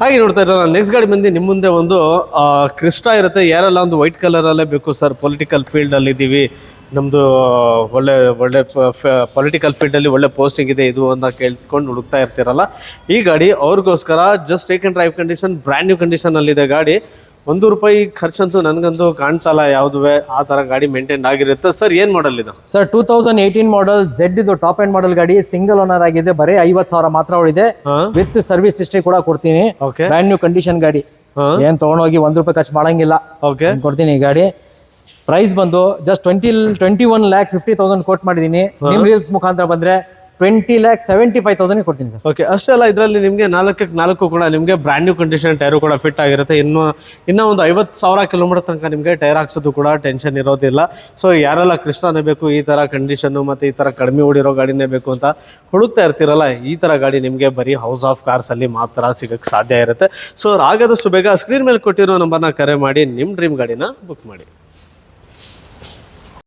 ಹಾಗೆ ನೋಡ್ತಾ ಇರೋಣ ನೆಕ್ಸ್ಟ್ ಗಾಡಿ ಬಂದು ನಿಮ್ಮ ಮುಂದೆ ಒಂದು ಕ್ರಿಸ್ಟಾ ಇರುತ್ತೆ. ಯಾರೆಲ್ಲ ಒಂದು ವೈಟ್ ಕಲರಲ್ಲೇ ಬೇಕು ಸರ್, ಪೊಲಿಟಿಕಲ್ ಫೀಲ್ಡಲ್ಲಿ ಇದ್ದೀವಿ, ನಮ್ಮದು ಒಳ್ಳೆ ಪೊಲಿಟಿಕಲ್ ಫೀಲ್ಡಲ್ಲಿ ಒಳ್ಳೆ ಪೋಸ್ಟಿಂಗ್ ಇದೆ ಇದು ಅಂತ ಕೇಳ್ಕೊಂಡು ಹುಡುಕ್ತಾ ಇರ್ತೀರಲ್ಲ, ಈ ಗಾಡಿ ಅವ್ರಿಗೋಸ್ಕರ just take and drive condition, brand new ಕಂಡೀಷನಲ್ಲಿದೆ ಗಾಡಿ. ₹1 ಖರ್ಚಂತೂ ನನಗಂತೂ ಕಾಣ್ತಲ್ಲ ಯಾವುದುವೆ, ಆ ಥರ ಗಾಡಿ ಮೇಂಟೈನ್ ಆಗಿರುತ್ತೆ. ಸರ್ ಏನು ಮಾಡಲ್ ಇದು? ಸರ್ 2018 ಮಾಡಲ್ Z ಇದು ಟಾಪ್ ಎಂಡ್ ಮಾಡಲ್ ಗಾಡಿ, ಸಿಂಗಲ್ ಓನರ್ ಆಗಿದೆ, ಬರೀ 50,000 ಮಾತ್ರ ಉಳಿದೆ. ವಿತ್ ಸರ್ವಿಸ್ ಹಿಸ್ಟ್ರಿ ಕೂಡ ಕೊಡ್ತೀನಿ. ಬ್ರ್ಯಾಂಡ್ ನ್ಯೂ ಕಂಡೀಷನ್ ಗಾಡಿ, ಏನ್ ತಗೊಂಡೋಗಿ ₹1 ಖರ್ಚು ಮಾಡಂಗಿಲ್ಲ, ಕೊಡ್ತೀನಿ. ಈ ಗಾಡಿ ಪ್ರೈಸ್ ಬಂದು ಜಸ್ಟ್ 21,50,000 ಕೋಟ್ ಮಾಡಿದೀನಿ. ನಿಮ್ ರೀಲ್ಸ್ ಮುಖಾಂತರ ಬಂದ್ರೆ 20,75,000 ಕೊಡ್ತೀನಿ ಸರ್. ಓಕೆ, ಅಷ್ಟೇ ಅಲ್ಲ, ಇದರಲ್ಲಿ ನಿಮಗೆ 4x4 ಕೂಡ ನಿಮಗೆ ಬ್ರ್ಯಾಂಡ್ ನ್ಯೂ ಕಂಡೀಷನ್ ಟೈರು ಕೂಡ ಫಿಟ್ ಆಗಿರುತ್ತೆ. ಇನ್ನೂ ಒಂದು 50,000 ಕಿಲೋಮೀಟರ್ ತನಕ ನಿಮಗೆ ಟೈರ್ ಹಾಕ್ಸೋದು ಕೂಡ ಟೆನ್ಷನ್ ಇರೋದಿಲ್ಲ. ಸೊ ಯಾರೆಲ್ಲ ಕ್ರಿಸ್ಟಾನೇ ಬೇಕು, ಈ ಥರ ಕಂಡೀಷನ್ನು ಮತ್ತು ಈ ಥರ ಕಡಿಮೆ ಓಡಿರೋ ಗಾಡಿನೇ ಬೇಕು ಅಂತ ಹುಡುಕ್ತಾ ಇರ್ತೀರಲ್ಲ, ಈ ಥರ ಗಾಡಿ ನಿಮಗೆ ಬರೀ ಹೌಸ್ ಆಫ್ ಕಾರ್ಸಲ್ಲಿ ಮಾತ್ರ ಸಿಗೋಕ್ಕೆ ಸಾಧ್ಯ ಇರುತ್ತೆ. ಸೊ ಆದಷ್ಟು ಬೇಗ ಸ್ಕ್ರೀನ್ ಮೇಲೆ ಕೊಟ್ಟಿರೋ ನಂಬರ್ನ ಕರೆ ಮಾಡಿ ನಿಮ್ಮ ಡ್ರೀಮ್ ಗಾಡಿನ ಬುಕ್ ಮಾಡಿ.